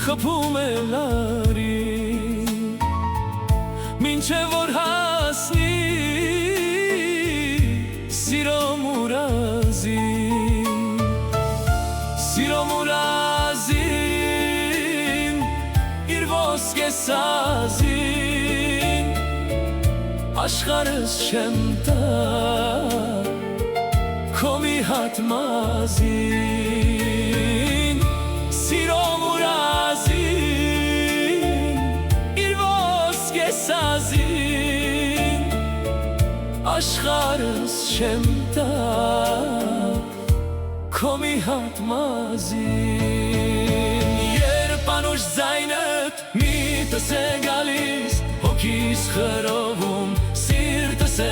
խփում է լարին մինչև որ հասնի սիրո մուրազին իր ոսկե սազին աշխարհս չեմ տա քո մի հատ մազին սիրո մուրազին իր ոսկե սազին աշխարհս չեմ տա քո մի հատ մազին երբ անուշ ձայնդ միտս է գալիս հոգիս խրովում սիրտս է